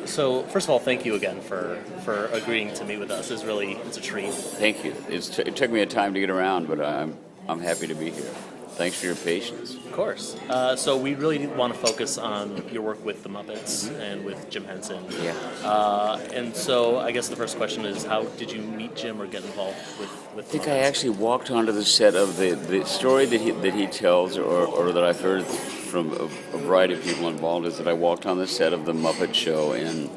So first of all, thank you again for agreeing to meet with us. It's a treat. Thank you. It took me a time to get around, but I'm happy to be here. Thanks for your patience. Of course. So we really want to focus on your work with the Muppets and with Jim Henson. Yeah. And so I guess the first question is, how did you meet Jim or get involved with I think the I Muppets? actually walked onto the set of the story that he tells, or that I've heard from a variety of people involved, is that I walked on the set of the Muppet Show in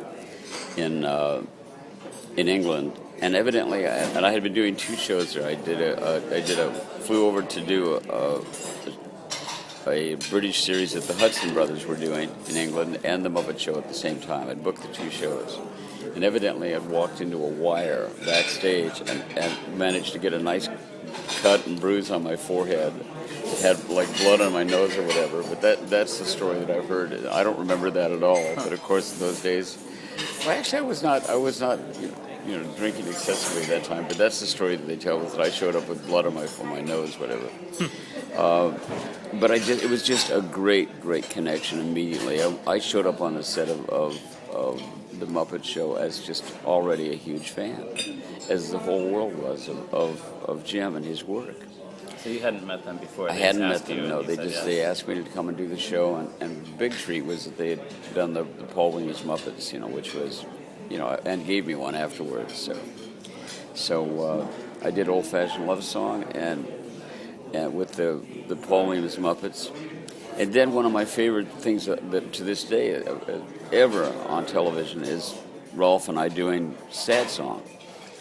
England, and evidently, I had been doing two shows there. I flew over to do a British series that the Hudson brothers were doing in England, and the Muppet Show at the same time. I'd booked the two shows, and evidently I'd walked into a wire backstage and managed to get a nice cut and bruise on my forehead. It had like blood on my nose or whatever, but that's the story that I've heard. I don't remember that at all, but of course in those days, well, actually I was not drinking excessively at that time, but that's the story that they tell, was that I showed up with blood on my nose, whatever. But it was just a great connection immediately. I showed up on the set of the Muppet Show as just already a huge fan, as the whole world was of Jim and his work. So you hadn't met them before? I hadn't met them, no. They asked me to come and do the show, and the big treat was that they had done the Paul Williams Muppets, which was, and gave me one afterwards. So I did Old Fashioned Love Song and with the Paul Williams Muppets. And then one of my favorite things that to this day ever on television is Rolf and I doing Sad Song.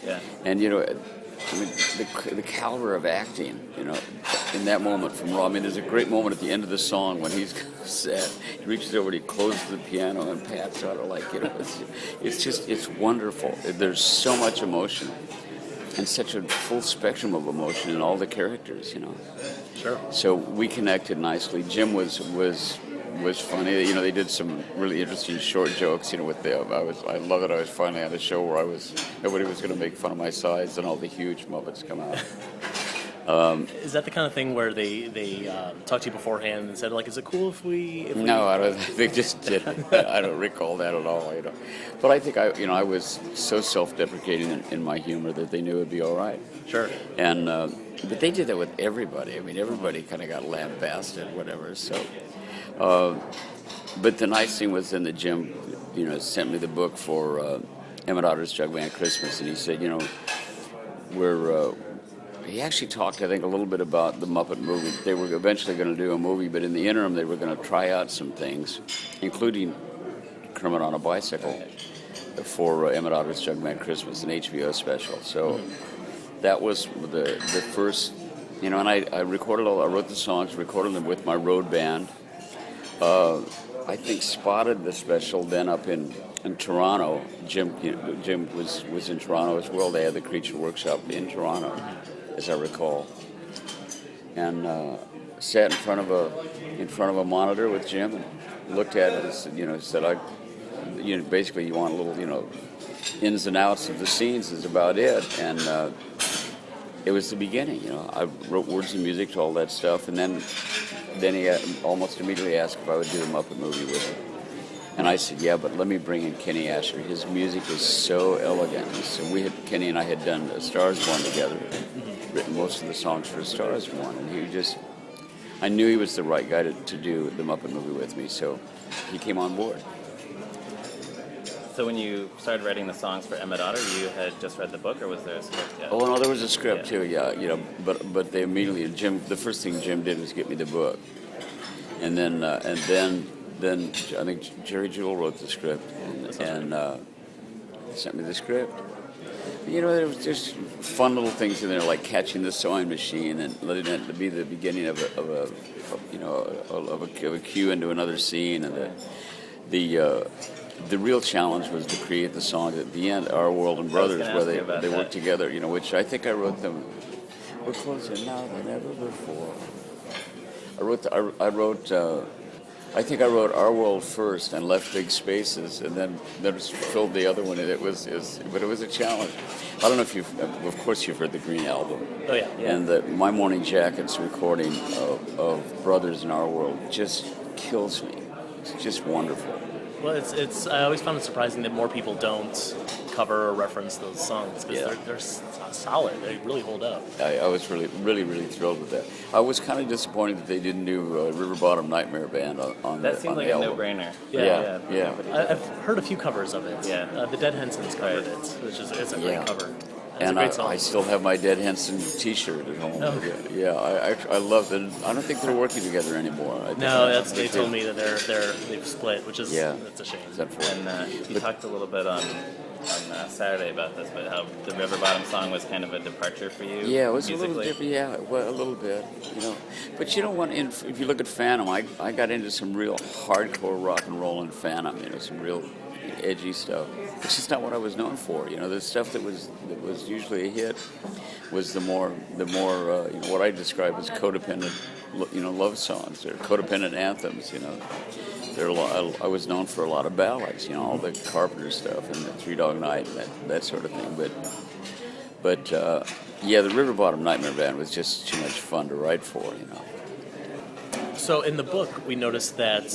Yeah. And the caliber of acting, in that moment from Rolf. There's a great moment at the end of the song when he's sad. He reaches over, he closes the piano and pats on her it's wonderful. There's so much emotion and such a full spectrum of emotion in all the characters, Sure. So we connected nicely. Jim was funny. They did some really interesting short jokes. I love that I was finally on a show where nobody was going to make fun of my size, and all the huge Muppets come out. Is that the kind of thing where they talked to you beforehand and said, like, is it cool if we... No, I don't. They just didn't. I don't recall that at all. But I think I was so self-deprecating in my humor that they knew it'd be all right. Sure. And but they did that with everybody. Everybody kind of got lambasted, whatever. So, but the nice thing was then that Jim, sent me the book for Emmett Otter's Jugland Christmas, and he said, he actually talked, I think, a little bit about the Muppet movie. They were eventually going to do a movie, but in the interim, they were going to try out some things, including Kermit on a Bicycle for Emmett Otter's Jugland Christmas, an HBO special. So that was the first, and I wrote the songs, recorded them with my road band. I think spotted the special then up in Toronto. Jim was in Toronto as well. They had the Creature Workshop in Toronto, as I recall, and sat in front of a monitor with Jim and looked at it and said, basically you want a little ins and outs of the scenes is about it, and it was the beginning. I wrote words and music to all that stuff, and then he almost immediately asked if I would do the Muppet movie with him. And I said, yeah, but let me bring in Kenny Asher. His music is so elegant. So Kenny and I had done A Star Is Born together, written most of the songs for A Star Is Born, and I knew he was the right guy to do the Muppet movie with me, so he came on board. So when you started writing the songs for Emmett Otter, you had just read the book, or was there a script yet? Oh no, there was a script too. Yeah, but they immediately the first thing Jim did was get me the book, and then I think Jerry Jewell wrote the script and sent me the script. There was just fun little things in there, like catching the sewing machine and letting it be the beginning of a cue into another scene, and the real challenge was to create the song at the end, Our World and Brothers, where they work together, which I think I wrote them. We're closer now than ever before. I think I wrote Our World first and left big spaces, and then just filled the other one, and but it was a challenge. I don't know if of course you've heard the Green Album. Oh yeah. And My Morning Jacket's recording of Brothers in Our World just kills me. It's just wonderful. Well, it's. I always found it surprising that more people don't cover or reference those songs because Yeah. they're solid. They really hold up. I was really thrilled with that. I was kind of disappointed that they didn't do River Bottom Nightmare Band on That the, seems on like the a album. no-brainer. Yeah. I've heard a few covers of it. Yeah. The Dead Hensons covered Right. it, which is it's a Yeah. great cover. It's And a great song. I still have my Dead Henson T-shirt at home. Oh. Yeah, I love it. I don't think they're working together anymore. I think They told me that they've split, which is that's a shame. Is that for And you talked a little bit on Saturday about this, but how the River Bottom song was kind of a departure for you. Yeah, it was musically. a little different. Yeah, well, a little bit, you know. But you know what? If you look at Phantom, I got into some real hardcore rock and roll in Phantom. You know, some real edgy stuff. It's just not what I was known for. You know, the stuff that was usually a hit was the more you know, what I describe as codependent, you know, love songs or codependent anthems. You know. I was known for a lot of ballads, you know, all the Carpenter stuff and the Three Dog Night and that sort of thing. But yeah, the River Bottom Nightmare Band was just too much fun to write for, you know. So in the book, we noticed that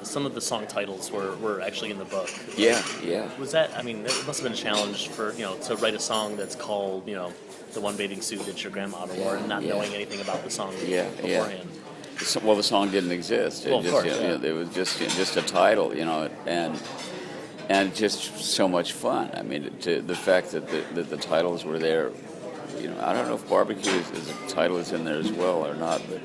some of the song titles were actually in the book. Yeah. Was that? I mean, it must have been a challenge for to write a song that's called the one bathing suit that your grandmother wore, and not knowing anything about the song beforehand. Well, the song didn't exist. Well, of course, It was just a title, you know, and just so much fun. I mean, the fact that the titles were there, you know, I don't know if barbecue is a title is in there as well or not, but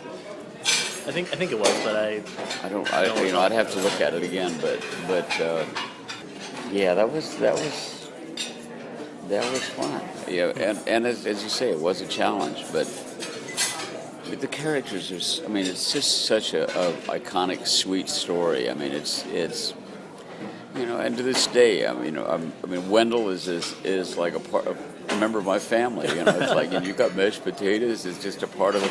I think it was, but I'd have to look at it again, but yeah, that was fun. Yeah, and as you say, it was a challenge, but the characters are. I mean, it's just such a iconic, sweet story. I mean, it's you know, and to this day, I mean, Wendell is like a member of my family. You know, it's like you got mashed potatoes. It's just a part of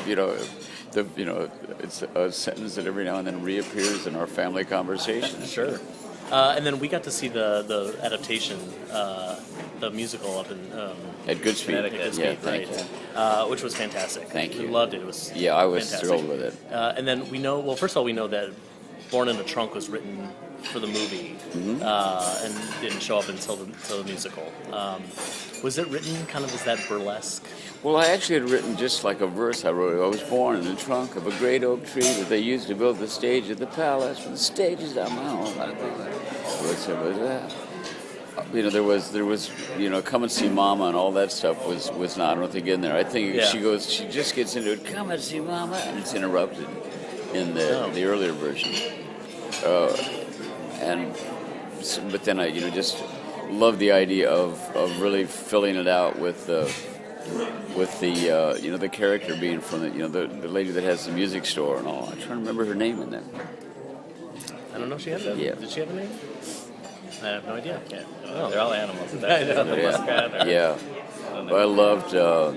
it's a sentence that every now and then reappears in our family conversations. Sure. And then we got to see the adaptation, the musical up in At Goodspeed. Connecticut. Yeah, right? thank you. Which was fantastic. Thank you. We loved it. It was Yeah, I was fantastic. thrilled with it. And then we know. Well, first of all, we know that "Born in a Trunk" was written for the movie and didn't show up until the musical. Was it written kind of as that burlesque? Well, I actually had written just like a verse I wrote. I was born in the trunk of a great oak tree that they used to build the stage at the palace. For the stage is down my home. You know, there was, you know, Come and See Mama and all that stuff was not, I don't think, in there. I think she just gets into it, Come and See Mama, and it's interrupted in the earlier version. But then I, you know, just love the idea of really filling it out with the you know, the character being from the lady that has the music store and all. I'm trying to remember her name in there. I don't know if she had that. Yeah. Did she have a name? I have no idea. Yeah, Oh. they're all animals. Is I that know. the muskrat? Or, Yeah. I don't But I know. loved the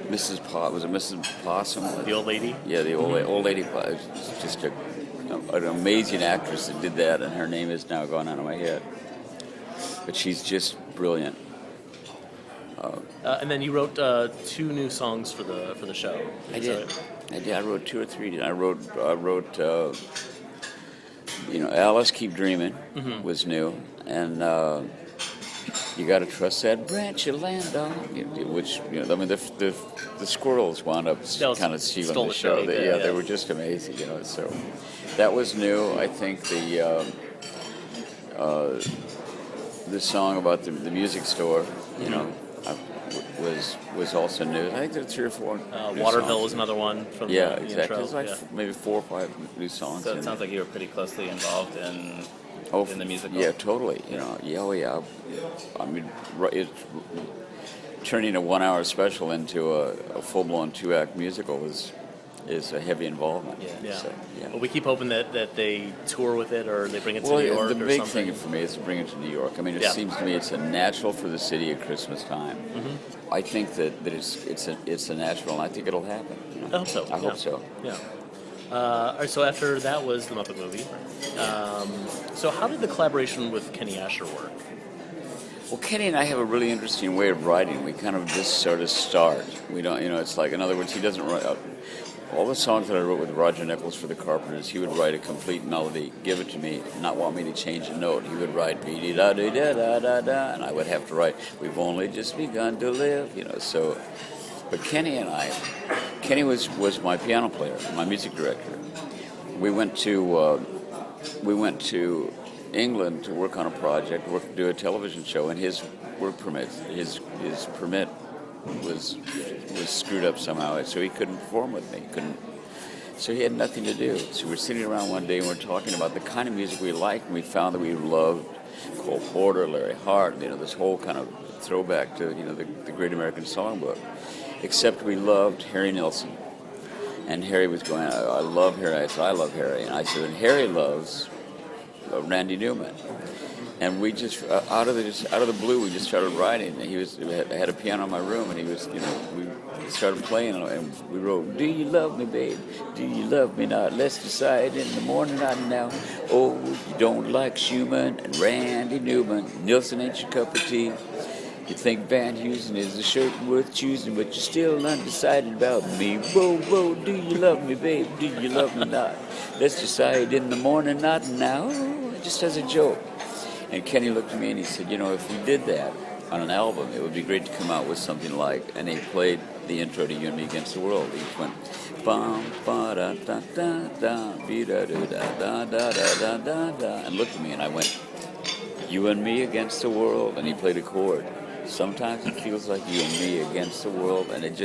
Mrs. Was it Mrs. Possum? The old lady. Yeah, the old lady. Just an amazing actress that did that, and her name is now gone out of my head. But she's just brilliant. And then you wrote 2 new songs for the show. I did. I wrote 2 or 3. I wrote you know, Alice Keep Dreaming was new, and You Gotta Trust That Branch You Land On, which, you know, I mean, the squirrels wound up kind of stealing the show. They were just amazing, you know. So that was new. I think the song about the music store, you know, was also new. I think there were 3 or 4. new Waterville songs. was another one from the Exactly. intro. There's like maybe 4 or 5 new songs. So in it sounds there. like you were pretty closely involved in the musical. Yeah, totally. You know, yeah. I mean, it's turning a 1-hour special into a full-blown 2-act musical is a heavy involvement. Yeah. So, yeah. Well, we keep hoping that they tour with it or they bring it to Well, New York the or big something. thing for me is to bring it to New York. I mean, it seems to me it's a natural for the city at Christmas time. Mm-hmm. I think that it's a natural, and I think it'll happen. You know? I hope so. I hope so. Yeah. All right, so after that was the Muppet movie. So how did the collaboration with Kenny Asher work? Well, Kenny and I have a really interesting way of writing. We kind of just sort of start. We don't, you know, it's like, in other words, he doesn't write. all the songs that I wrote with Roger Nichols for the Carpenters, he would write a complete melody, give it to me, not want me to change a note. He would write be-dee-da-dee-da-da-da-da, and I would have to write, we've only just begun to live, so. But Kenny was my piano player, my music director. We went to England to work on a project, do a television show, and his work permit, his permit was screwed up somehow, so he couldn't perform with me. So he had nothing to do. So we're sitting around one day and we're talking about the kind of music we liked, and we found that we loved Cole Porter, Larry Hart, this whole kind of throwback to the Great American Songbook. Except we loved Harry Nilsson, and Harry was going, I love Harry. I said, I love Harry, and I said, and Harry loves Randy Newman. And we just out of the blue, we just started writing. And I had a piano in my room, and we started playing, and we wrote, do you love me, babe? Do you love me not? Let's decide in the morning, not now. Oh, you don't like Schumann and Randy Newman. Nilsson ain't your cup of tea. You think Van Heusen is a shirt worth choosing, but you're still undecided about me. Whoa, whoa, do you love me, babe? Do you love me not? Let's decide in the morning, not now. Just as a joke. And Kenny looked at me and he said, if we did that on an album, it would be great to come out with something like, and he played the intro to You and Me Against the World. He went, bum, ba, da, da, da, da, be, da, da, da, da, da, da, da, and looked at me and I went, You and Me Against the World, and he played a chord. Sometimes it feels like you and me against the world, and it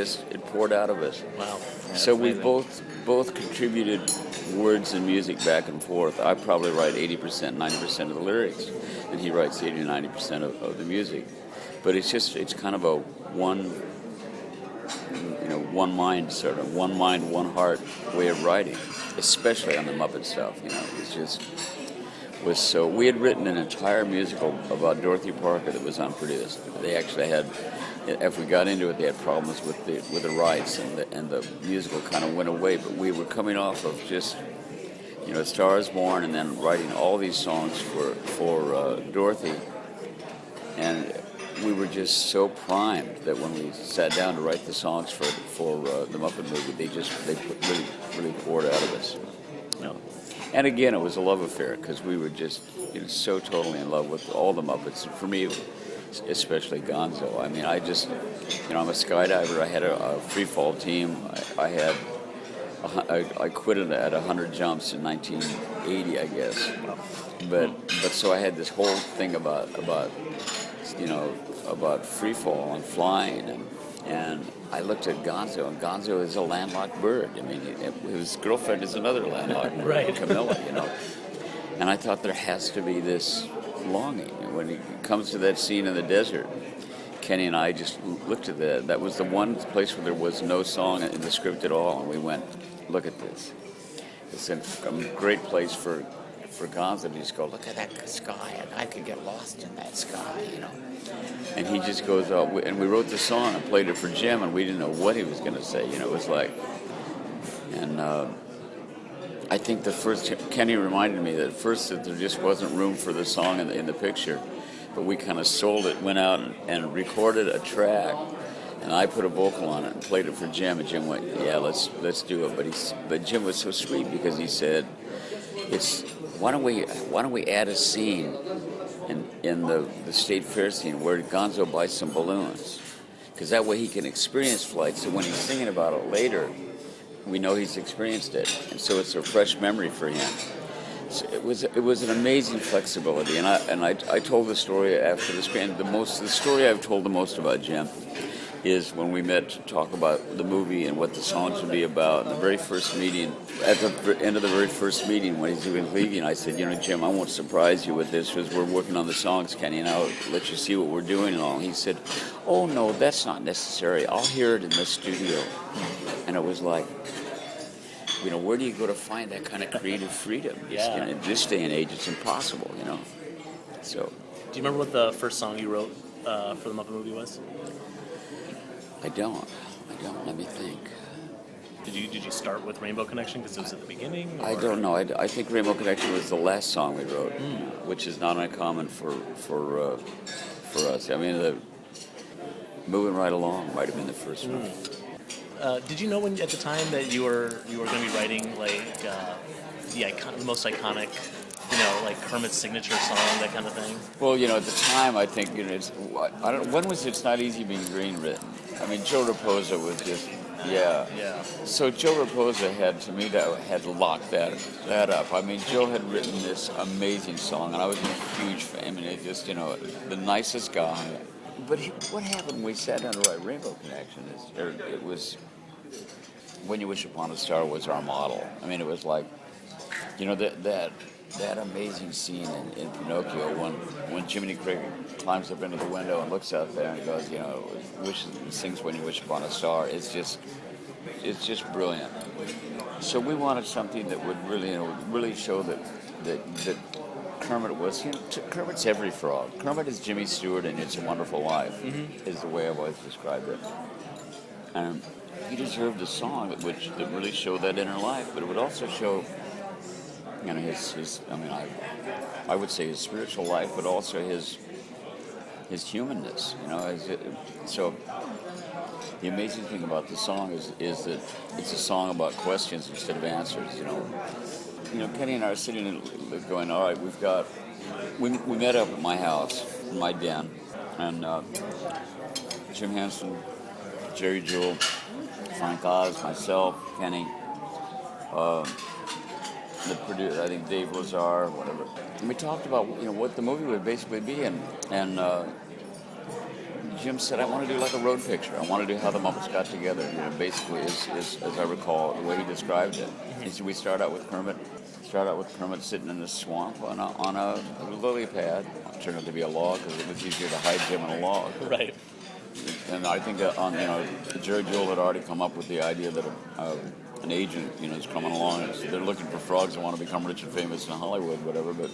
poured out of us. Wow. Yeah, so we both contributed words and music back and forth. I probably write 80%, 90% of the lyrics, and he writes 80 to 90% of the music. But it's kind of a one mind sort of, one mind, one heart way of writing, especially on the Muppet stuff. So we had written an entire musical about Dorothy Parker that was unproduced. They actually had, if we got into it, they had problems with the rights, and the musical kind of went away. But we were coming off of just, A Star Is Born, and then writing all these songs for Dorothy, and we were just so primed that when we sat down to write the songs for the Muppet movie, they really poured out of us. And again, it was a love affair because we were just so totally in love with all the Muppets. For me, especially Gonzo. I mean, I'm a skydiver. I had a free fall team. I quit it at 100 jumps in 1980, I guess. But so I had this whole thing about free fall and flying, and I looked at Gonzo, and Gonzo is a landlocked bird. I mean, his girlfriend is another landlocked bird, right. Camilla, And I thought there has to be this longing. When he comes to that scene in the desert, Kenny and I just looked at that. That was the one place where there was no song in the script at all, and we went, look at this. It's a great place for Gonzo to just go, look at that sky, and I could get lost in that sky, And he just goes out, and we wrote the song and played it for Jim, and we didn't know what he was going to say, It was like, and I think Kenny reminded me that at first that there just wasn't room for the song in the picture, but we kind of sold it, went out and recorded a track, and I put a vocal on it and played it for Jim, and Jim went, yeah, let's do it. But Jim was so sweet because he said, why don't we add a scene in the state fair scene where Gonzo buys some balloons, because that way he can experience flight, so when he's singing about it later, we know he's experienced it, and so it's a fresh memory for him. So it was an amazing flexibility, and I told the story after the screen. The story I've told the most about Jim is when we met to talk about the movie and what the songs would be about. The very first meeting, at the end of the very first meeting when he was leaving, I said, Jim, I won't surprise you with this because we're working on the songs, Kenny, and I'll let you see what we're doing and all. And he said, oh, no, that's not necessary. I'll hear it in the studio. And it was like, where do you go to find that kind of creative freedom? Yeah. In this day and age, it's impossible, So. Do you remember what the first song you wrote for the Muppet movie was? I don't. Let me think. Did you start with Rainbow Connection because it was at the beginning? Or? I don't know. I think Rainbow Connection was the last song we wrote, which is not uncommon for us. I mean, Moving Right Along might have been the first one. Did you know when at the time that you were going to be writing like the most iconic, like Kermit's signature song, that kind of thing? Well, at the time, I think, I don't. When was It's Not Easy Being Green written? I mean, Joe Raposa was just, yeah. Yeah. So Joe Raposa had locked that up. I mean, Joe had written this amazing song, and I was a huge fan. I mean, it just, the nicest guy. But what happened when we sat down to write Rainbow Connection it was When You Wish Upon a Star was our model. I mean, it was like, that amazing scene in Pinocchio when Jiminy Cricket climbs up into the window and looks out there and goes, sings When You Wish Upon a Star. It's just brilliant. So we wanted something that would really show that Kermit was, Kermit's every frog. Kermit is Jimmy Stewart in It's a Wonderful Life, is the way I've always described it. And he deserved a song that really showed that inner life, but it would also show, his I would say his spiritual life, but also his humanness, So the amazing thing about the song is that it's a song about questions instead of answers, Kenny and I are sitting and going, all right, we met up at my house, in my den, and Jim Henson, Jerry Jewell, Frank Oz, myself, Kenny, the producer, I think Dave Lazar, whatever. And we talked about, what the movie would basically be, and Jim said, I want to do like a road picture. I want to do how the Muppets got together, basically, as I recall, the way he described it. He said, we start out with Kermit sitting in the swamp on a lily pad. It turned out to be a log because it was easier to hide Jim in a log. Right. And I think Jerry Jewell had already come up with the idea that an agent, is coming along and they're looking for frogs that want to become rich and famous in Hollywood, whatever. But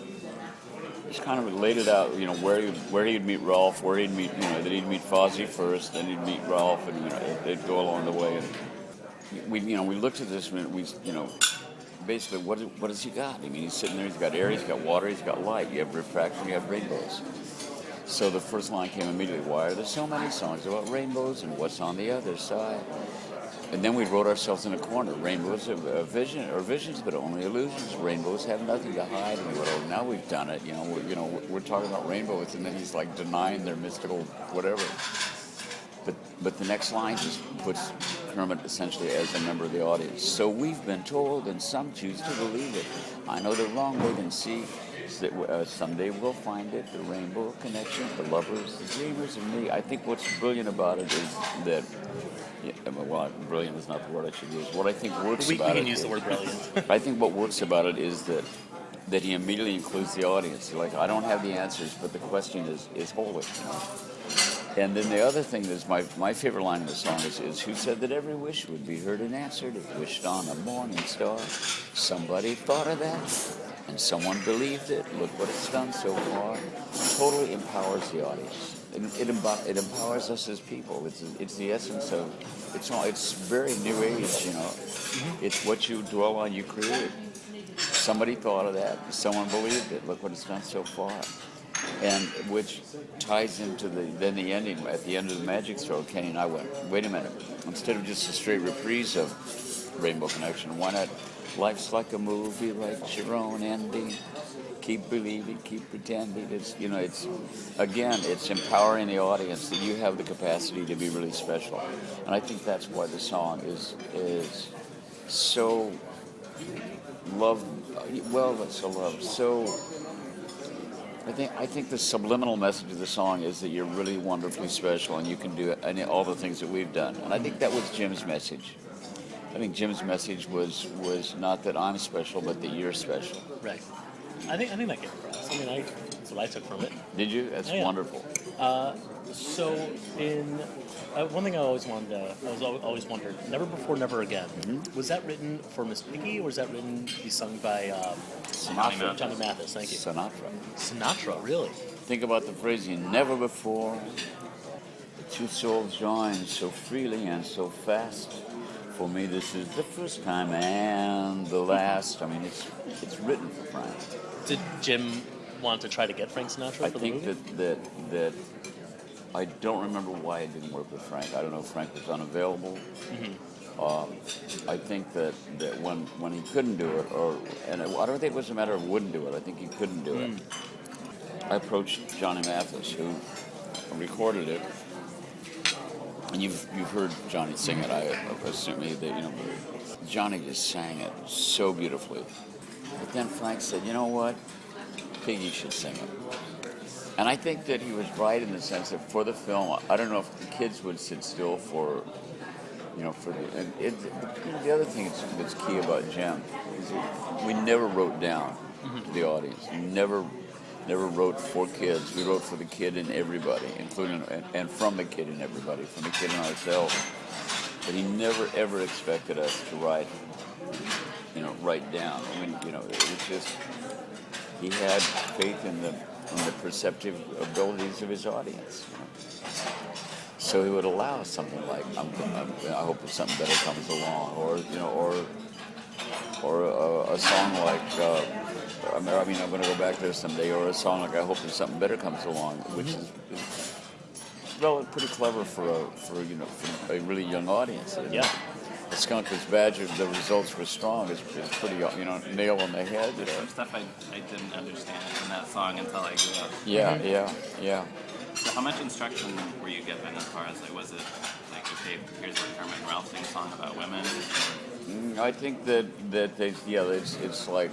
just kind of laid it out, where he'd meet Ralph, where he'd meet, that he'd meet Fozzie first, then he'd meet Ralph, and they'd go along the way. And we looked at this and basically, what has he got? I mean, he's sitting there, he's got air, he's got water, he's got light. You have refraction, you have rainbows. So the first line came immediately, why are there so many songs about rainbows and what's on the other side? And then we wrote ourselves in a corner. Rainbows are visions, but only illusions. Rainbows have nothing to hide. And we went, oh, now we've done it. We're talking about rainbows, and then he's like denying their mystical whatever. But the next line just puts Kermit essentially as a member of the audience. So we've been told, and some choose to believe it. I know they're wrong, they can see that someday we'll find it, the rainbow connection, the lovers, the dreamers, and me. I think what's brilliant about it is that, brilliant is not the word I should use. What I think works about it... We can use the word brilliant. I think what works about it is that he immediately includes the audience. Like, I don't have the answers, but the question is holy, And then the other thing is my favorite line in the song is who said that every wish would be heard and answered if wished on a morning star? Somebody thought of that, and someone believed it. Look what it's done so far. Totally empowers the audience. It empowers us as people. It's the essence of it's very new age, It's what you dwell on, you create. Somebody thought of that. Someone believed it. Look what it's done so far. And which ties into the ending. At the end of the Magic Show, Kenny and I went, wait a minute. Instead of just a straight reprise of Rainbow Connection, why not? Life's like a movie, write your own ending. Keep believing, keep pretending. It's it's empowering the audience that you have the capacity to be really special. And I think that's why the song is so loved. Well, it's so loved. So I think the subliminal message of the song is that you're really wonderfully special and you can do all the things that we've done. And I think that was Jim's message. I think Jim's message was not that I'm special, but that you're special. Right. I think that came across. That's what I took from it. Did you? That's wonderful. So one thing I always wondered, Never Before, Never Again. Mm-hmm. Was that written for Miss Piggy, or was that written to be sung by Sinatra? Johnny Mathis, thank you. Sinatra, really? Think about the phrasing, never before the two souls joined so freely and so fast. For me, this is the first time and the last. I mean, it's written for Frank. Did Jim want to try to get Frank Sinatra for the movie? I think that I don't remember why it didn't work with Frank. I don't know if Frank was unavailable. Mm-hmm. I think that when he couldn't do it, and I don't think it was a matter of wouldn't do it. I think he couldn't do it. I approached Johnny Mathis, who recorded it, and you've heard Johnny sing it. I assume Johnny just sang it so beautifully. But then Frank said, "You know what? Piggy should sing it." And I think that he was right in the sense that for the film, I don't know if the kids would sit still for the other thing that's key about Jim is we never wrote down to the audience. Never wrote for kids. We wrote for the kid and everybody, including and from the kid and everybody, from the kid and ourselves. But he never ever expected us to write down. I mean, it was just he had faith in the perceptive abilities of his audience. So he would allow something like I hope that something better comes along, or a song like I'm going to go back there someday, or a song like I hope that something better comes along, which is pretty clever for a really young audience. Yeah. The Skunk was Badger, the results were strong. It's pretty, nail on the head. Some stuff I didn't understand in that song until I grew up. Yeah. So how much instruction were you given as far as was it like, okay, here's a Kermit and Ralph sing song about women? I think that it's like,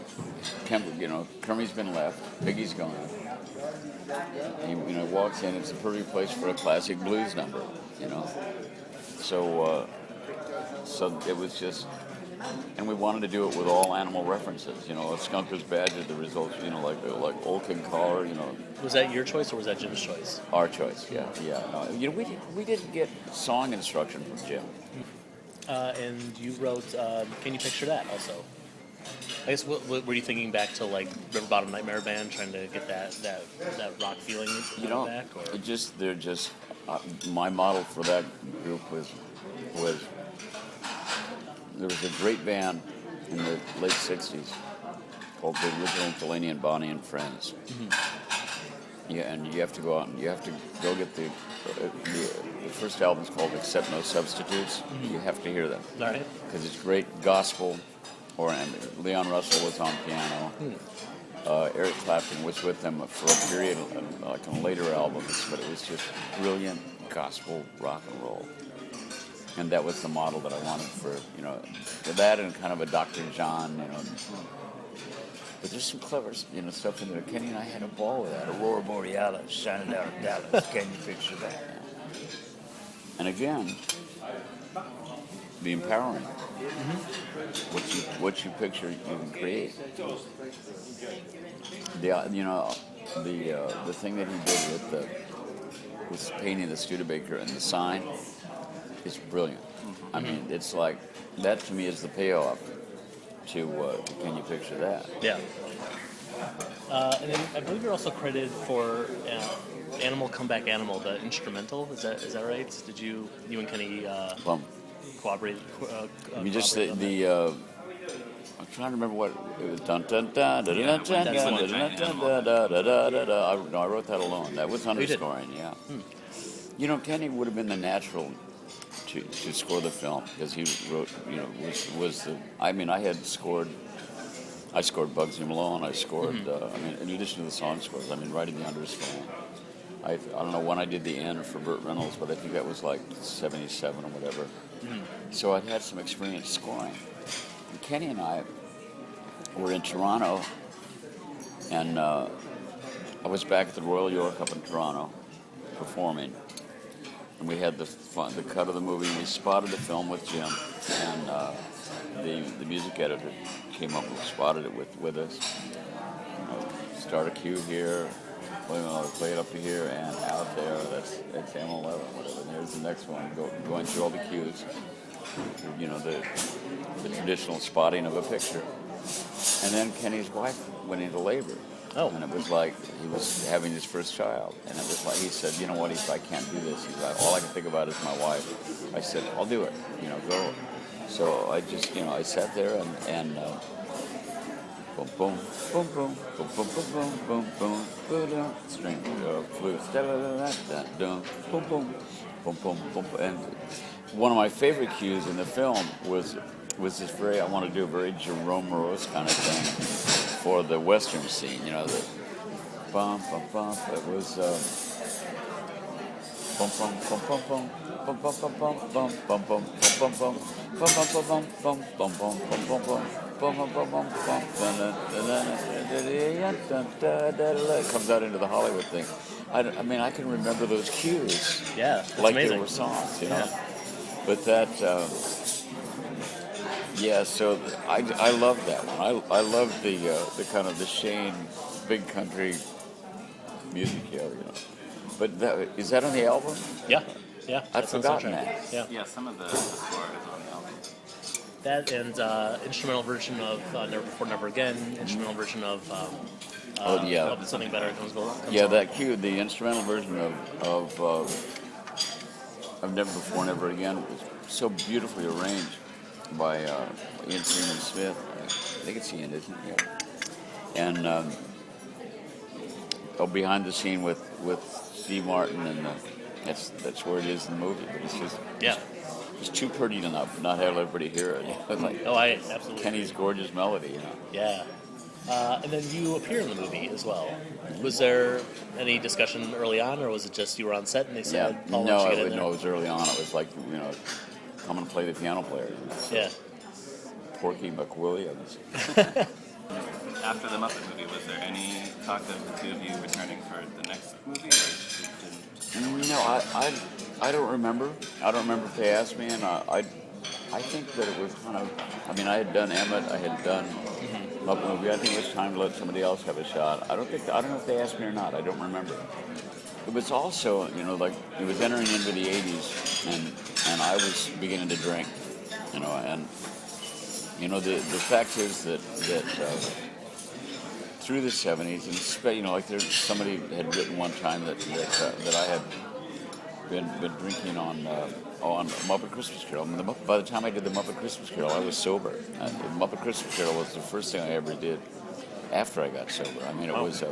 Kermit's been left, Piggy's gone. He walks in, it's a perfect place for a classic blues number, So it was just, and we wanted to do it with all animal references. A skunk was Badger, the results, like Old King Collar, Was that your choice or was that Jim's choice? Our choice, yeah. No, we didn't get song instruction from Jim. And you wrote Can You Picture That also? I guess, what were you thinking back to, like, River Bottom Nightmare Band, trying to get that rock feeling back? Or? My model for that group was there was a great band in the late 60s called the original Delaney and Bonnie and Friends. Mm-hmm. Yeah, and you have to go out and you have to go get the first album's called Accept No Substitutes. Mm-hmm. You have to hear them. All right. Because it's great gospel, and Leon Russell was on piano. Eric Clapton was with them for a period, like on later albums, but it was just brilliant gospel rock and roll. And that was the model that I wanted for that and kind of a Dr. John, But there's some clever, stuff in there. Kenny and I had a ball with that. Aurora Borealis, shining down in Dallas. Can you picture that? And again, the empowering. Mm-hmm. What you picture, you can create. The thing that he did with painting the Studebaker and the sign. It's brilliant. I mean, it's like, that to me is the payoff to Can You Picture That? Yeah. And then I believe you're also credited for Animal Comeback Animal, the instrumental. Is that right? Did you and Kenny cooperate? I'm trying to remember what it was. Dun dun dun dun dun dun dun dun dun. I wrote that alone. That was underscoring. Yeah. Kenny would have been the natural to score the film because he wrote, was the. I mean, I scored Bugsy Malone. I scored. In addition to the song scores, writing the underscoring. I don't know when I did the end for Burt Reynolds, but I think that was like 77 or whatever. Mm-hmm. So I'd had some experience scoring. And Kenny and I were in Toronto, and I was back at the Royal York up in Toronto performing. And we had the cut of the movie, and we spotted the film with Jim, and the music editor came up and spotted it with us. Start a cue here, play it up to here, and out there, that's M11, whatever. And here's the next one, going through all the cues, the traditional spotting of a picture. And then Kenny's wife went into labor. Oh. And it was like he was having his first child. And it was like he said, you know what, I can't do this. He's like, all I can think about is my wife. I said, I'll do it, go. So I just, I sat there and boom, boom, boom, boom, boom, boom, boom, boom, boom, boom, boom, string, flute, da da da da da, boom, boom, boom, boom, boom, and one of my favorite cues in the film was this I want to do a very Jerome Morose kind of thing for the Western scene. You know, the bum bum bum. It was bum bum bum bum bum. Bum bum bum bum bum bum bum bum bum bum bum bum bum bum bum bum bum bum it comes out into the Hollywood thing. I mean, I can remember those cues. Yeah, like amazing. they were songs, you know. Yeah. But that, yeah. So I love that one. I love the kind of the Shane big country music, you know. But is that on the album? Yeah. Yeah, I'd forgotten that. Yeah. Yeah, some of the score is on the album. That and instrumental version of Never Before, Never Again. Instrumental version of Love Is Something Better comes yeah, on. that cue, the instrumental version of Never Before, Never Again was so beautifully arranged by Ian Freeman Smith. I think it's Ian, isn't it? Yeah. And behind the scene with Steve Martin and. That's where it is in the movie, but it's just it's too pretty to not have everybody hear it. Like, I absolutely. Kenny's gorgeous melody, you know. Yeah, and then you appear in the movie as well. Was there any discussion early on, or was it just you were on set and they said, "Paul, why don't you get in there?" No, it was early on. It was like, you know, come and play the piano player. Yeah. Porky McWilliams. After the Muppet movie, was there any talk of the two of you returning for the next movie? No, I don't remember. I don't remember if they asked me, and I think that it was kind of. I mean, I had done Emmett, I had done Muppet movie. I think it was time to let somebody else have a shot. I don't know if they asked me or not. I don't remember. It was also, you know, like it was entering into the '80s, and I was beginning to drink, you know, and you know the fact is that through the '70s, and you know, like somebody had written one time that I had been drinking on Muppet Christmas Carol. I mean, by the time I did the Muppet Christmas Carol, I was sober. And the Muppet Christmas Carol was the first thing I ever did after I got sober. I mean, it was a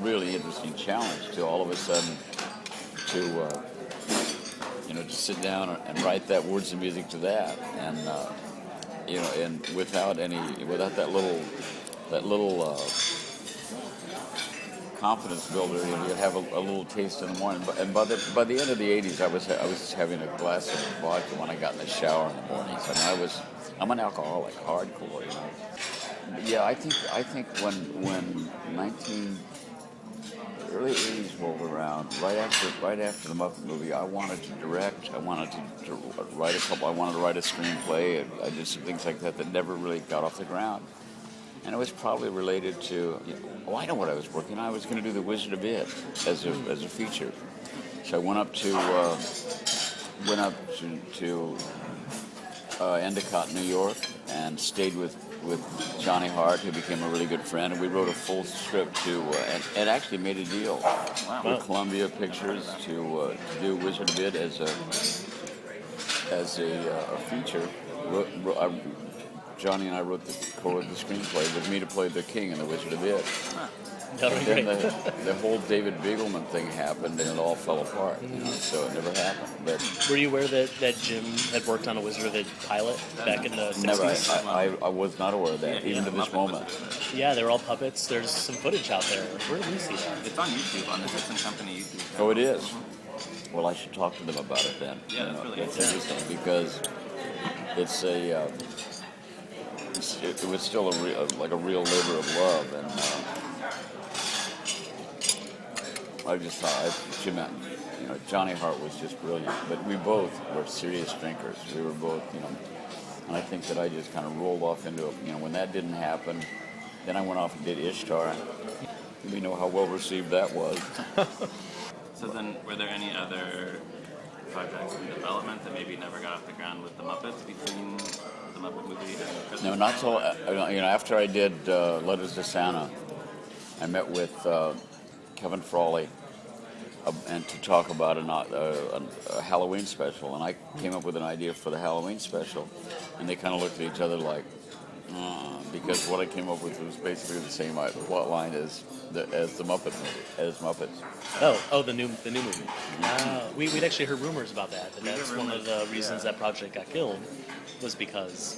really interesting challenge to all of a sudden to you know, to sit down and write that words and music to that, and you know, and without that little confidence builder, you know, you'd have a little taste in the morning. And by the end of the '80s, I was just having a glass of vodka when I got in the shower in the mornings. I mean, I'm an alcoholic, hardcore, you know. Yeah, I think when early '80s rolled around, right after the Muppet movie, I wanted to direct. I wanted to write I wanted to write a screenplay. I did some things like that never really got off the ground. And it was probably related to, you know, I know what I was working on. I was going to do The Wizard of Oz as a feature. So I went up to Endicott, New York, and stayed with Johnny Hart, who became a really good friend, and we wrote a full script and actually made a deal with Columbia Pictures to do Wizard of Oz as a feature. Johnny and I co-wrote the screenplay with me to play the king in The Wizard of Oz. Then the whole David Beagleman thing happened, and it all fell apart. You know, so it never happened. But were you aware that Jim had worked on a Wizard of Oz pilot back in the 60s? Never. I was not aware of that, even to this moment. Yeah, they were all puppets. There's some footage out there. Where did we see that? It's on YouTube, on the Dixon Company YouTube channel. Oh, it is? Well, I should talk to them about it then. Yeah, that's really interesting because it's a. It was still a real labor of love, and I just thought you know, Johnny Hart was just brilliant. But we both were serious drinkers. We were both, you know, and I think that I just kind of rolled off into it. You know, when that didn't happen, then I went off and did Ishtar. We know how well received that was. So then, were there any other projects in development that maybe never got off the ground with the Muppets between the Muppet movie and Christmas? No, not till you know, after I did Letters to Santa, I met with Kevin Frawley and to talk about a Halloween special, and I came up with an idea for the Halloween special, and they kind of looked at each other like, because what I came up with was basically the same plot line as the Muppet movie, as Muppets. Oh, the new movie. We'd actually heard rumors about that. That's one of the reasons that project got killed, was because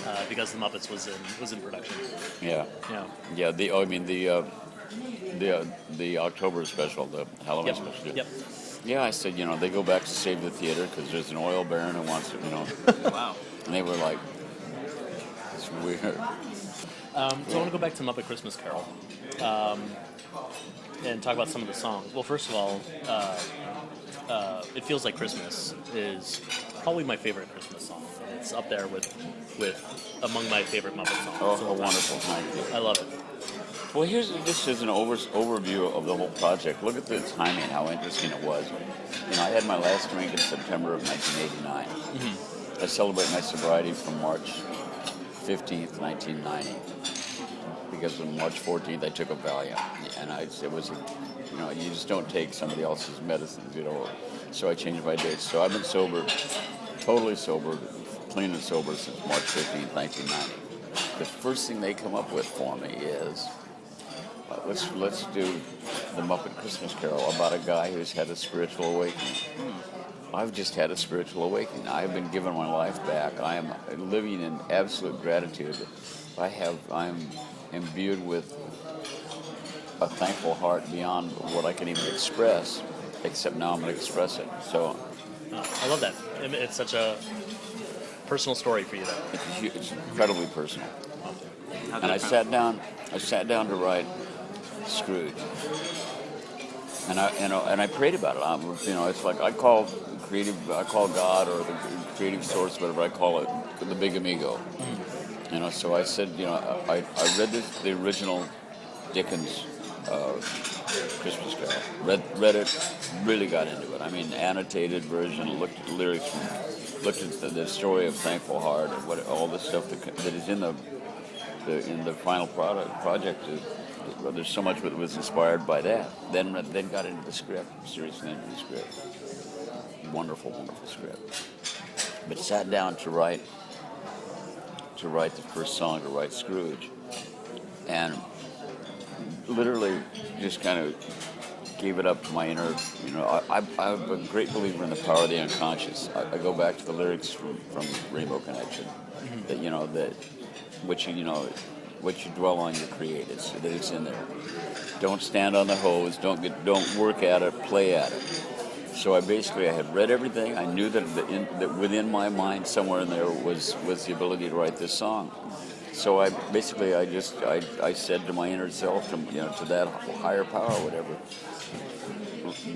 the Muppets was in production. Yeah. Yeah. Yeah. The October special, the Halloween special. Yep. Yeah, I said, they go back to save the theater because there's an oil baron who wants to, Wow. and they were like, it's weird. So I want to go back to Muppet Christmas Carol, and talk about some of the songs. Well, first of all, "It Feels Like Christmas" is probably my favorite Christmas song, and it's up there with among my favorite Muppet songs. Oh, a wonderful time. I love it. Well, this is an overview of the whole project. Look at the timing, how interesting it was. I had my last drink in September of 1989. I celebrate my sobriety from March 15th, 1990. Because on March 14th, I took a Valium. And it was, you just don't take somebody else's medicines, So I changed my date. So I've been sober, totally sober, clean and sober since March 15th, 1990. The first thing they come up with for me is, let's do the Muppet Christmas Carol about a guy who's had a spiritual awakening. I've just had a spiritual awakening. I've been given my life back. I am living in absolute gratitude. I'm imbued with a thankful heart beyond what I can even express, except now I'm going to express it. So I love that. It's such a personal story for you, though. it's incredibly personal. How'd And that I sat down to write Scrooge, and I prayed about it. It's like I call God or the creative source, whatever I call it, the big amigo. So I said, I read the original Dickens Christmas Carol, read it, really got into it. I mean, annotated version, looked at the lyrics, looked at the story of Thankful Heart, and all the stuff that is in the final project. There's so much that was inspired by that. Then got into the script, seriously into the script. Wonderful, wonderful script. But sat down to write the first song, to write Scrooge, and literally just kind of gave it up to my inner. I'm a great believer in the power of the unconscious. I go back to the lyrics from Rainbow Connection, that what you dwell on, you create. That it's in there. Don't stand on the hose. Don't work at it. Play at it. So I had read everything. I knew that within my mind, somewhere in there was the ability to write this song. So I said to my inner self, to that higher power, whatever,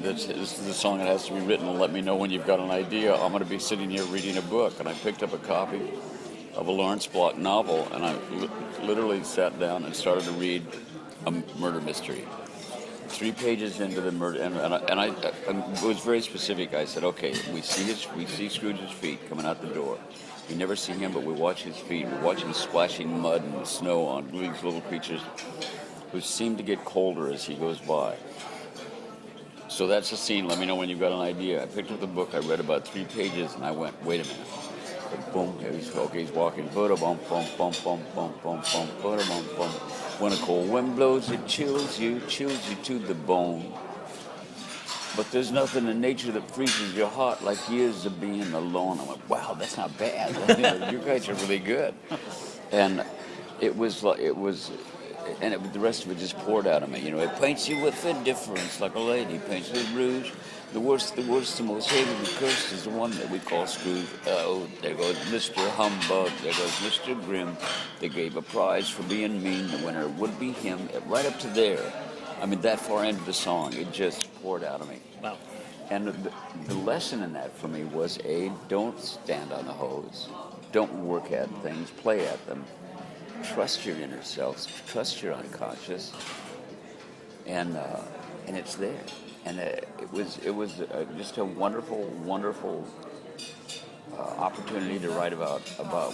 this is the song that has to be written. And let me know when you've got an idea. I'm going to be sitting here reading a book, and I picked up a copy of a Lawrence Block novel, and I literally sat down and started to read a murder mystery. 3 pages into the murder, and I was very specific. I said, okay, we see Scrooge's feet coming out the door. We never see him, but we watch his feet. We watch him splashing mud and snow on these little creatures who seem to get colder as he goes by. So that's the scene. Let me know when you've got an idea. I picked up the book. I read about 3 pages, and I went, wait a minute. Boom, he's walking. Bum, bum, bum, bum, bum, bum, bum, bum, bum. When a cold wind blows, it chills you to the bone. But there's nothing in nature that freezes your heart like years of being alone. I went, wow, that's not bad. You guys are really good. And the rest of it just poured out of me. It paints you with indifference like a lady paints with rouge. The worst, the most hated cursed is the one that we call Scrooge. Oh, there goes Mr. Humbug. There goes Mr. Grimm. They gave a prize for being mean. The winner would be him. Right up to there. I mean, that far into the song, it just poured out of me. Wow. And the lesson in that for me was, don't stand on the hose. Don't work at things. Play at them. Trust your inner self. Trust your unconscious. And it's there. And it was just a wonderful, wonderful opportunity to write about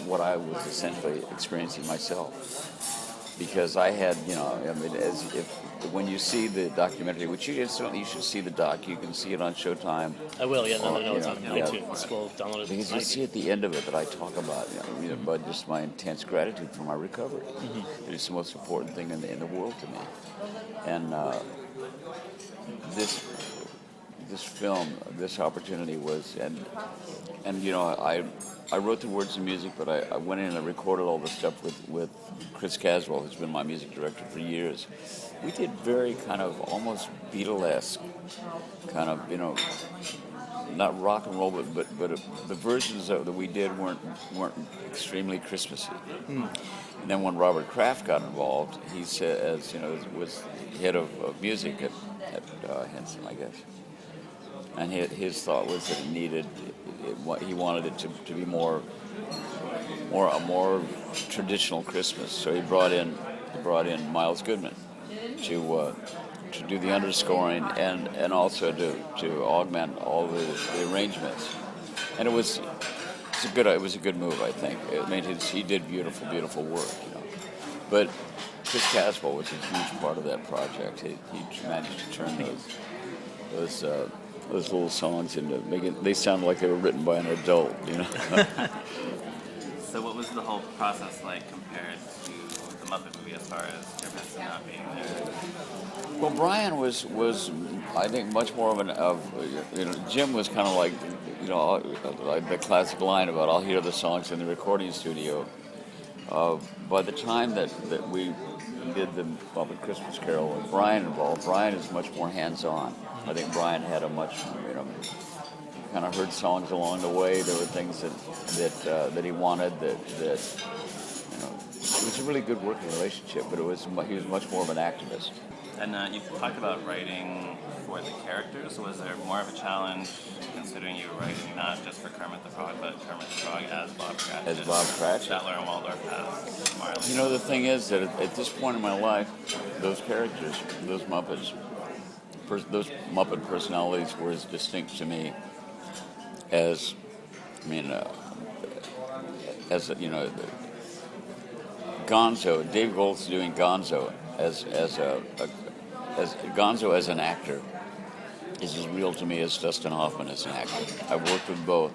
what I was essentially experiencing myself. because I had, I mean, as if when you see the documentary, which you should see the doc. You can see it on Showtime. I will. Yeah, no, it's on yeah. iTunes. We'll download it. Because you tonight. see at the end of it that I talk about, about just my intense gratitude for my recovery. It's the most important thing in the world to me. And this film, this opportunity was, and I wrote the words and music, but I went in and I recorded all the stuff with Chris Caswell, who's been my music director for years. We did very kind of almost Beatlesque, kind of, not rock and roll, but the versions that we did weren't extremely Christmassy. And then when Robert Kraft got involved, he said, was head of music at Henson, I guess. And his thought was that he wanted it to be more a more traditional Christmas. So he brought in Miles Goodman to do the underscoring and also to augment all the arrangements. And it was a good move, I think. He did beautiful work, But Chris Caswell was a huge part of that project. He managed to turn those little songs into they sound like they were written by an adult, So what was the whole process like compared to the Muppet movie as far as Jim Henson not being there? Well, Brian was I think much more of Jim was kind of like like the classic line about I'll hear the songs in the recording studio. By the time that we did the Muppet Christmas Carol with Brian involved, Brian is much more hands-on. I think Brian had a much, kind of heard songs along the way. There were things that he wanted that it was a really good working relationship, but he was much more of an activist. And you talked about writing for the characters. Was there more of a challenge considering you were writing not just for Kermit the Frog, but Kermit the Frog as Bob Cratchit? As Bob Cratchit. Statler and Waldorf as Marley. The thing is that at this point in my life, those characters, those Muppet personalities were as distinct to me as, Gonzo. Dave Gold's doing Gonzo as Gonzo as an actor is as real to me as Dustin Hoffman as an actor. I've worked with both.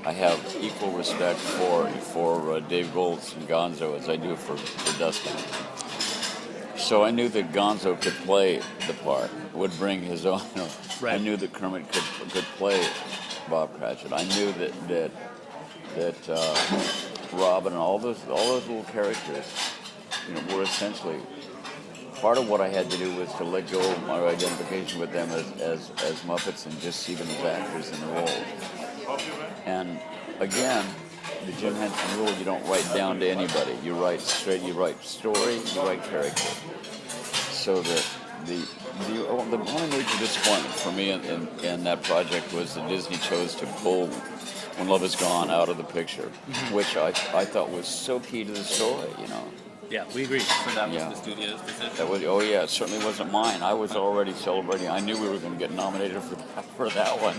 I have equal respect for Dave Gold's and Gonzo as I do for Dustin. So I knew that Gonzo could play the part, would bring his own. Right. I knew that Kermit could play Bob Cratchit. I knew that Robin and all those little characters, were essentially part of what I had to do was to let go of my identification with them as Muppets and just see them as actors in the role. And again, the Jim Henson rule: you don't write down to anybody. You write straight. You write story. You write character. So that the only major disappointment for me in that project was that Disney chose to pull When Love Is Gone out of the picture, which I thought was so key to the story. Yeah, we agree. So that was the studio's decision? It certainly wasn't mine. I was already celebrating. I knew we were going to get nominated for that one.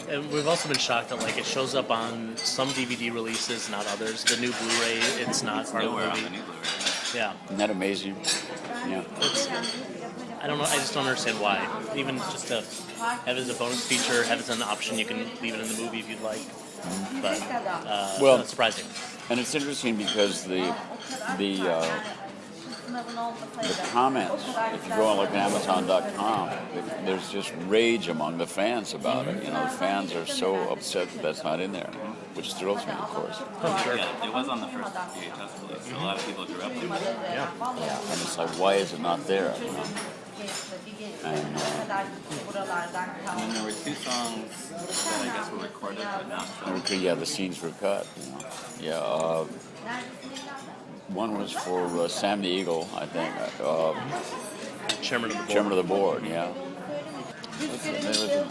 And we've also been shocked that it shows up on some DVD releases, not others. The new Blu-ray, it's not part of the Nowhere on movie. the new Blu-ray. Yeah. Isn't that amazing? Yeah. I don't know. I just don't understand why. Even just to have it as a bonus feature, have it as an option, you can leave it in the movie if you'd like. But it's surprising. And it's interesting because the comments, if you go on Amazon.com, there's just rage among the fans about it. The fans are so upset that that's not in there, which thrills me, of course. Oh, sure. Yeah, it was on the first VHS release, so a lot of people grew up with it. Yeah. And it's like, why is it not there? And And then there were two songs that I guess were recorded but not the scenes were cut. One was for Sam the Eagle, I think. Chairman of the board. Chairman of the board, yeah. There was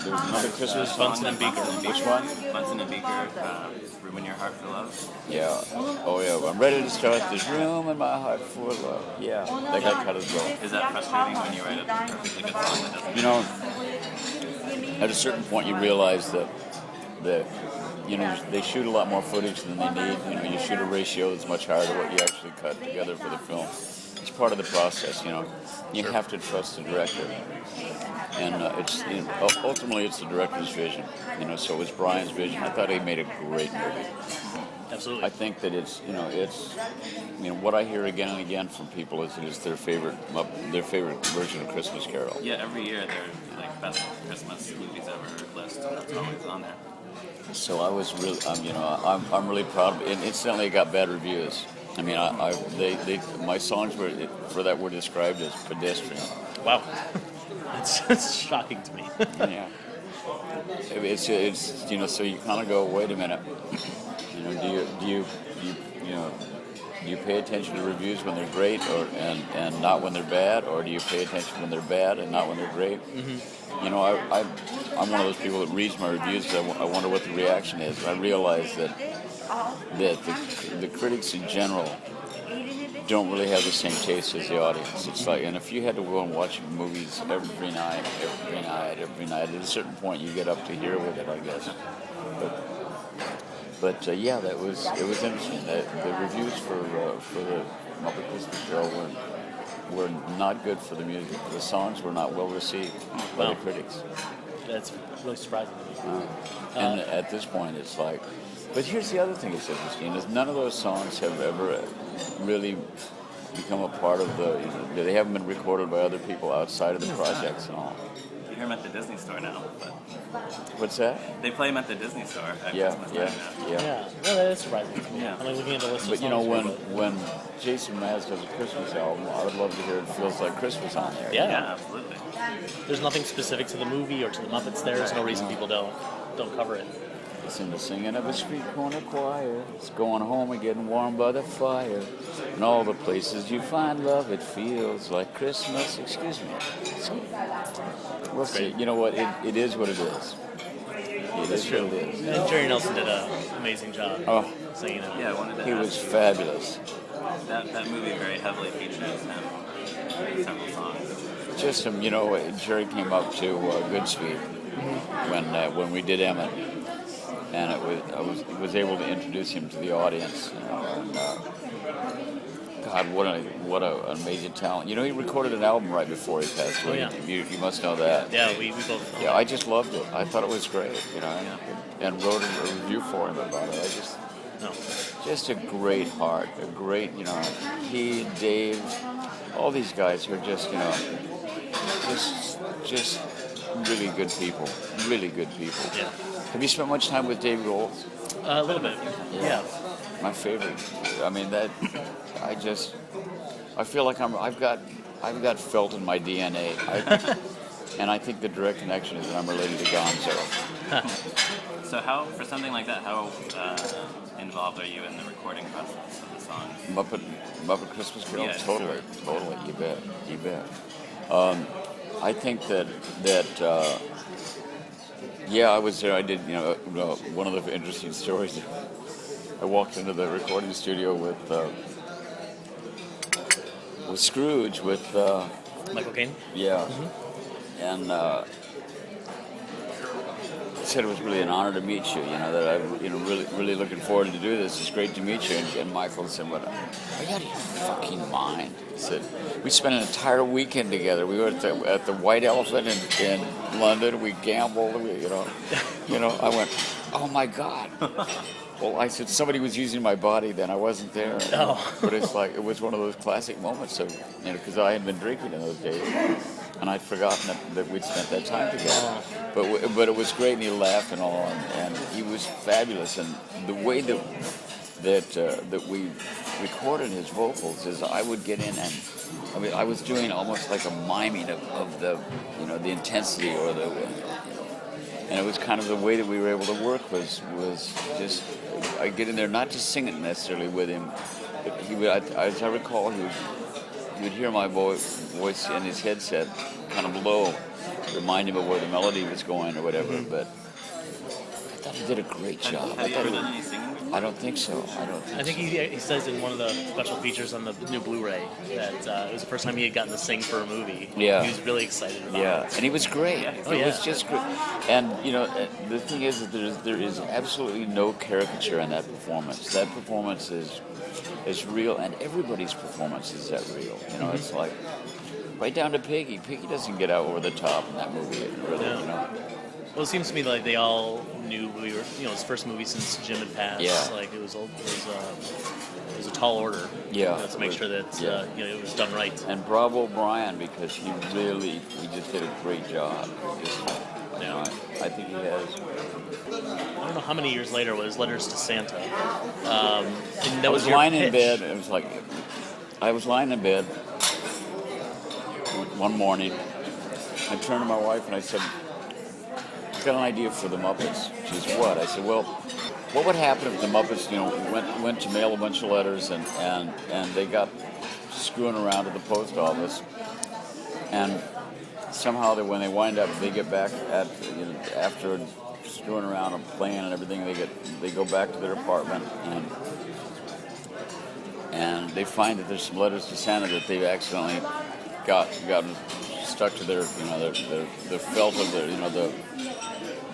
another Christmas song. Bunsen and Beaker. Which one? Bunsen and Beaker, Room in Your Heart for Love. Yeah. Oh, yeah. I'm ready to start this room in my heart for love. Yeah. That got cut as well. Is that frustrating when you write a perfectly good song that doesn't At a certain point you realize that they shoot a lot more footage than they need. You shoot a ratio that's much higher to what you actually cut together for the film. It's part of the process. You have to trust the director, and ultimately it's the director's vision. So it was Brian's vision. I thought he made a great movie. Absolutely. I think that it's what I hear again and again from people is that it's their favorite version of Christmas Carol. Yeah, every year they're like best Christmas movies ever list, and that's always on there. So I was really, I'm really proud of it. And incidentally, it got bad reviews. I mean, my songs were described as pedestrian. Wow. It's shocking to me. Yeah. It's so you kind of go, wait a minute. Do you pay attention to reviews when they're great and not when they're bad, or do you pay attention when they're bad and not when they're great? Mm-hmm. I'm one of those people that reads my reviews because I wonder what the reaction is. And I realize that the critics in general don't really have the same taste as the audience. It's like, and if you had to go and watch movies every night, at a certain point you get up to here with it, I guess. But it was interesting. The reviews for the Muppet Christmas Carol were not good for the music. The songs were not well received by the critics. That's really surprising to me. And at this point, it's like. But here's the other thing that's interesting: is none of those songs have ever really become a part of they haven't been recorded by other people outside of the projects and all. You hear them at the Disney store now, but What's that? they play them at the Disney store at Yeah. Christmas time now. Yeah, no, that is surprising to me. Yeah. I'm like looking at the list of But songs here, when Jason Mraz does a Christmas album, I would love to hear "It Feels Like Christmas" on there. Yeah. Yeah, absolutely. There's nothing specific to the movie or to the Muppets there. There's no reason people don't cover it. Listen to singing of a street corner choir. It's going home and getting warm by the fire. In all the places you find love, it feels like Christmas. Excuse me. We'll see. You know what? It is what it is. It is what it is. And Jerry Nelson did an amazing job Oh, singing it. Yeah, I wanted to he ask was fabulous. that movie very heavily features him in several songs. Just him, Jerry came up to Goodspeed when we did Emmett. And I was able to introduce him to the audience. And, God, what an amazing talent! He recorded an album right before he passed away. Oh, yeah. You must know that. Yeah, we both know Yeah, that. I just loved it. I thought it was great. And wrote a review for him about it. Just a great heart, a great. He, Dave, all these guys who are just really good people. Really good people. Yeah. Have you spent much time with Dave Grohl? A little bit. Yeah. My favorite. I mean I feel like I've got felt in my DNA. And I think the direct connection is that I'm related to Gonzo. So for something like that, how involved are you in the recording process of the songs? Muppet Christmas Carol? Yeah, Totally. You bet. I think that I was there. I did, one of the interesting stories. I walked into the recording studio with Scrooge, with Michael Caine? yeah, and said it was really an honor to meet you. That I'm really looking forward to do this. It's great to meet you. And Michael said, "What? Are you out of your fucking mind?" He said, "We spent an entire weekend together. We were at the White Elephant in London. We gambled. I went, oh my God." Well, I said somebody was using my body then. I wasn't there. Oh. But it's like it was one of those classic moments of because I had been drinking in those days. And I'd forgotten that we'd spent that time together. But it was great, and he laughed and all, and he was fabulous. And the way that we recorded his vocals is I would get in and I was doing almost like a miming of the the intensity or and it was kind of the way that we were able to work was just I get in there not just singing necessarily with him, but he would as I recall he would hear my voice in his headset kind of low, remind him of where the melody was going or whatever. But I thought he did a great job. Have you ever done any singing before? I don't think so. I think he says in one of the special features on the new Blu-ray that it was the first time he had gotten to sing for a movie. Yeah. He was really excited about Yeah, it. and he was great. Oh, It yeah. was just great. And the thing is that there is absolutely no caricature in that performance. That performance is real, and everybody's performance is that real. It's like right down to Piggy. Piggy doesn't get out over the top in that movie, really. Yeah. Well, it seems to me like they all knew we were, his first movie since Jim had passed. Yeah. Like it was a tall order. Yeah. To make sure that it was done right. And bravo, Brian, because he just did a great job. I think he has. I don't know how many years later was Letters to Santa. And that I was your lying in pitch. bed. It was like I was lying in bed one morning. I turned to my wife and I said, "I've got an idea for the Muppets." She said, "What?" I said, "Well, what would happen if the Muppets, went to mail a bunch of letters and they got screwing around at the post office, and somehow when they wind up, they get back at after screwing around and playing and everything, they go back to their apartment and they find that there's some letters to Santa that they've accidentally gotten stuck to their the felt of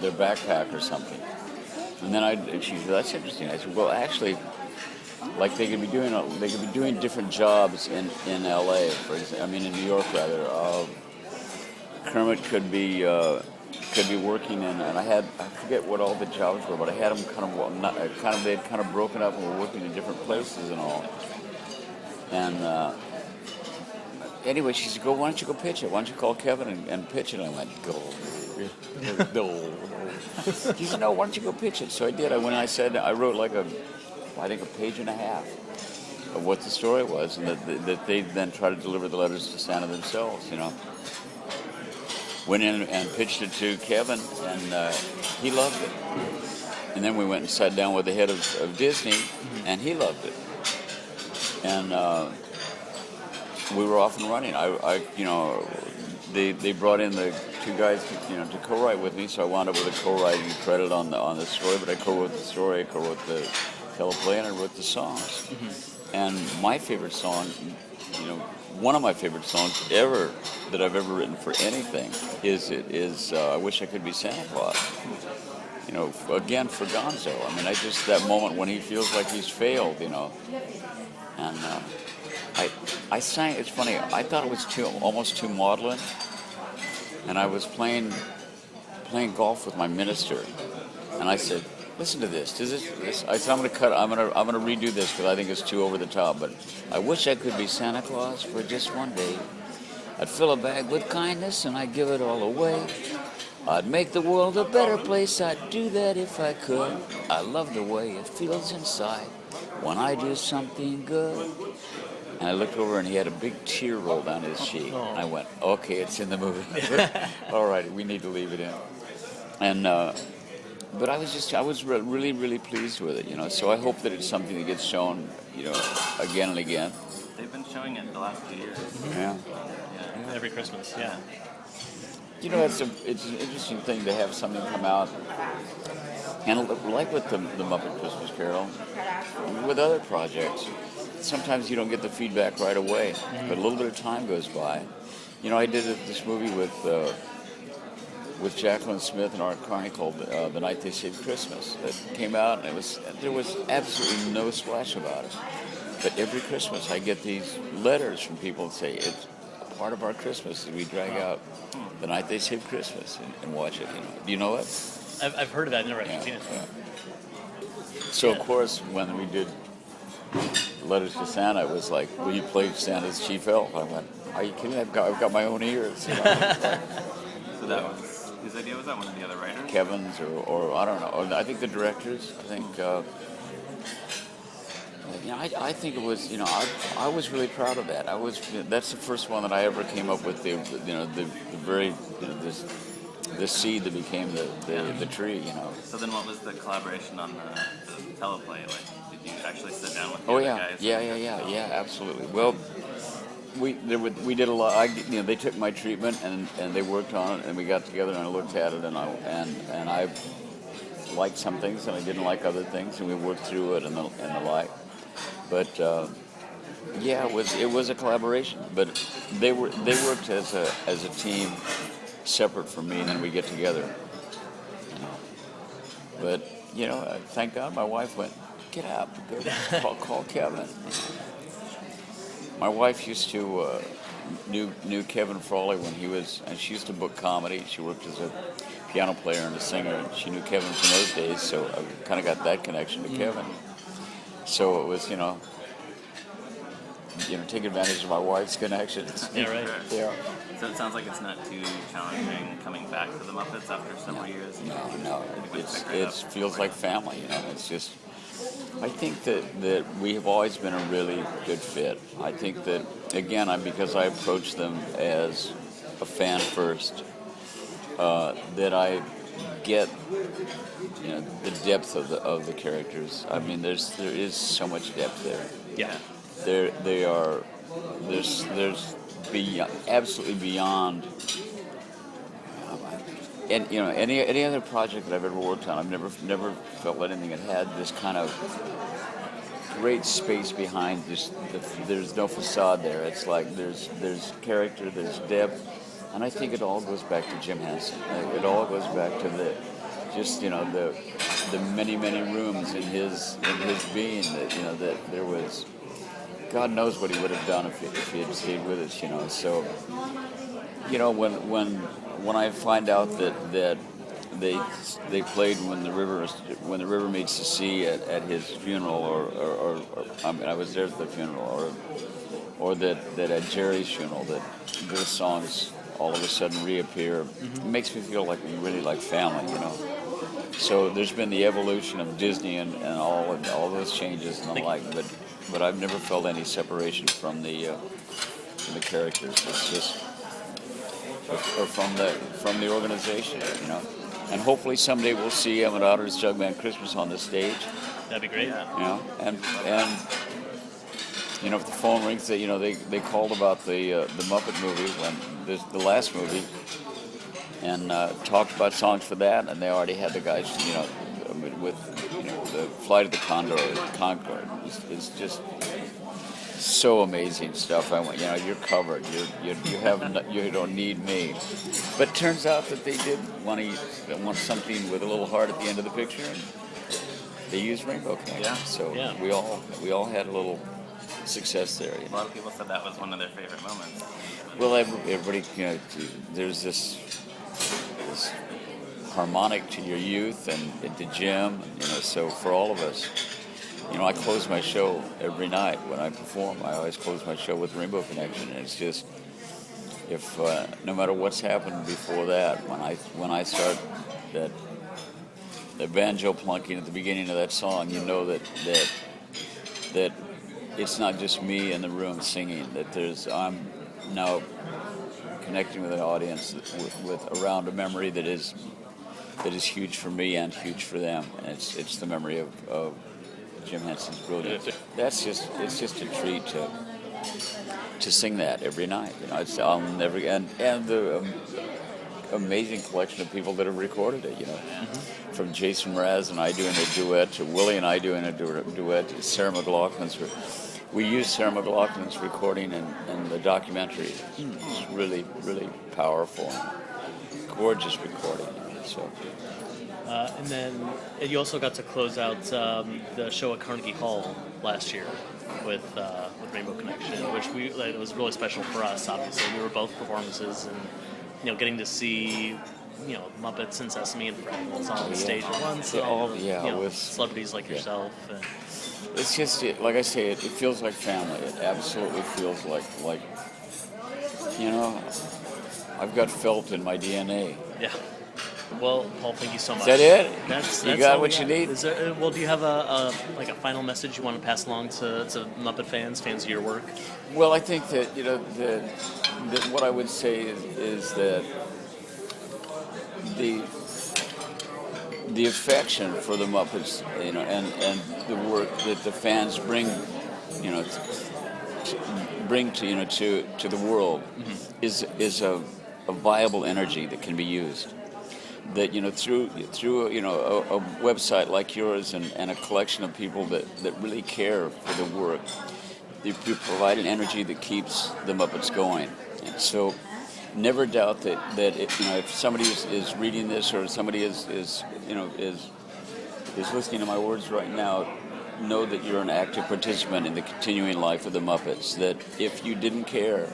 their backpack or something." And she said, "That's interesting." I said, "Well, actually, like they could be doing different jobs in L.A. In New York rather. Kermit could be working in, and I forget what all the jobs were, but I had them they'd kind of broken up and were working in different places and all. And anyway, she said, why don't you go pitch it? Why don't you call Kevin and pitch it?" And I went, no. She said, "No, why don't you go pitch it?" So I did. I went and I wrote I think a page and a half of what the story was, and that they then try to deliver the letters to Santa themselves, Went in and pitched it to Kevin, and he loved it. And then we went and sat down with the head of Disney, and he loved it. And we were off and running. They brought in the two guys to co-write with me, so I wound up with a co-writing credit on the story. But I co-wrote the story, I co-wrote the teleplay, and I wrote the songs. Mm-hmm. And my favorite song, one of my favorite songs ever that I've ever written for anything is "I Wish I Could Be Santa Claus." Again for Gonzo. That moment when he feels like he's failed, and I sang. It's funny. I thought it was almost too maudlin, and I was playing golf with my minister, and I said, "Listen to this. This." I said, "I'm gonna redo this because I think it's too over the top. But I wish I could be Santa Claus for just one day. I'd fill a bag with kindness and I'd give it all away. I'd make the world a better place. I'd do that if I could. I love the way it feels inside when I do something good." And I looked over and he had a big tear roll down his cheek. Oh. I went, "Okay, it's in the movie. All right, we need to leave it in." And but I was really, really pleased with it, So I hope that it's something that gets shown, again and again. They've been showing it the last few years. Yeah. Every Christmas. Yeah. It's an interesting thing to have something come out, and like with the Muppet Christmas Carol, with other projects, sometimes you don't get the feedback right away, but a little bit of time goes by. I did this movie with Jacqueline Smith and Art Carney called The Night They Saved Christmas that came out, and there was absolutely no splash about it. But every Christmas I get these letters from people that say it's a part of our Christmas that we drag out The Night They Saved Christmas and watch it. Do you know it? I've heard of that. I've never actually seen it. Yeah. So of course when we did Letters to Santa, it was like, "Will you play Santa's chief elf?" I went, "Are you kidding? I've got my own ears." So that was his idea. Was that one of the other writers? Kevin's or I don't know. Or I think the directors. I think. I think it was. I was really proud of that. That's the first one that I ever came up with. The very the seed that became the tree. So then, what was the collaboration on the teleplay like? Did you actually sit down with the Oh other yeah, guys? yeah, absolutely. Well, we did a lot. They took my treatment and they worked on it, and we got together and I looked at it, and I liked some things and I didn't like other things, and we worked through it and the like. But yeah, it was a collaboration. But they worked as a team, separate from me, and then we get together. You know. But thank God my wife went, get up, go call Kevin. My wife used to knew Kevin Frawley when he was, and she used to book comedy. She worked as a piano player and a singer, and she knew Kevin from those days, so I kind of got that connection to Kevin. So it was, take advantage of my wife's connections. Yeah, right. Yeah. So it sounds like it's not too challenging coming back to the Muppets after several years. No, it feels like family. It's just. I think that we have always been a really good fit. I think that again, because I approach them as a fan first, that I get the depth of the characters. I mean, there is so much depth there. Yeah. There's absolutely beyond. And any other project that I've ever worked on, I've never felt anything that had this kind of great space behind. There's no facade there. It's like there's character, there's depth, and I think it all goes back to Jim Henson. It all goes back to the many rooms in his being that there was. God knows what he would have done if he had stayed with us. So when I find out that they played when the river meets the sea at his funeral, or I mean I was there at the funeral, or that at Jerry's funeral, that those songs all of a sudden reappear, it makes me feel like we really like family, So there's been the evolution of Disney and all those changes and the like, but I've never felt any separation from the characters. It's just. Or from the organization, and hopefully someday we'll see Emmett Otter's Jugman Christmas on the stage. That'd be great. And if the phone rings, they called about the Muppet movie when the last movie, and talked about songs for that, and they already had the guys, with the Flight of the Concorde. It's just. So amazing stuff. I went, you're covered. You don't need me. But it turns out that they did want something with a little heart at the end of the picture, and they used Rainbow Connection. Yeah. So yeah. we all had a little success there. A lot of people said that was one of their favorite moments. Well, everybody, there's this harmonic to your youth and to Jim, so for all of us. I close my show every night when I perform. I always close my show with Rainbow Connection, and it's just if no matter what's happened before that, when I start that banjo plunking at the beginning of that song, that it's not just me in the room singing. That I'm now connecting with an audience with around a memory that is huge for me and huge for them, and it's the memory of Jim Henson's brilliance. It's just a treat to sing that every night. I'll never and the amazing collection of people that have recorded it. From Jason Mraz and I doing a duet to Willie and I doing a duet to Sarah McLachlan's. We used Sarah McLachlan's recording in the documentary. It's really powerful, and gorgeous recording. So. And then you also got to close out the show at Carnegie Hall last year with Rainbow Connection, which it was really special for us. Obviously, we were both performances, and getting to see Muppets and Sesame and Fraggles on stage at once, with celebrities like yourself. And it's just like I say, it feels like family. It absolutely feels like I've got felt in my DNA. Yeah. Well, Paul, thank you so much. Is that it? That's you got all what you need? Is there, do you have a final message you want to pass along to Muppet fans of your work? Well, I think that that what I would say is that the affection for the Muppets, and the work that the fans bring to the world, is a viable energy that can be used. that through a website like yours and a collection of people that really care for the work, you provide an energy that keeps the Muppets going. And so never doubt that if somebody is reading this, or somebody is listening to my words right now, know that you're an active participant in the continuing life of the Muppets. That if you didn't care,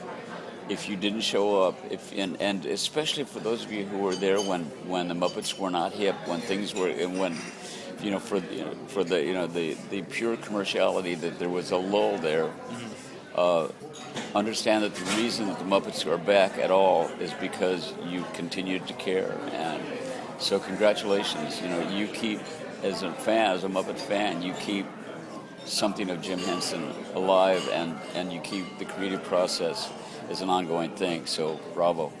if you didn't show up, and especially for those of you who were there when the Muppets were not hip, when things were, and when for the pure commerciality, that there was a lull there. Understand that the reason that the Muppets are back at all is because you continued to care. And so congratulations. You keep, as a Muppet fan, you keep something of Jim Henson alive, and you keep the creative process as an ongoing thing. So bravo.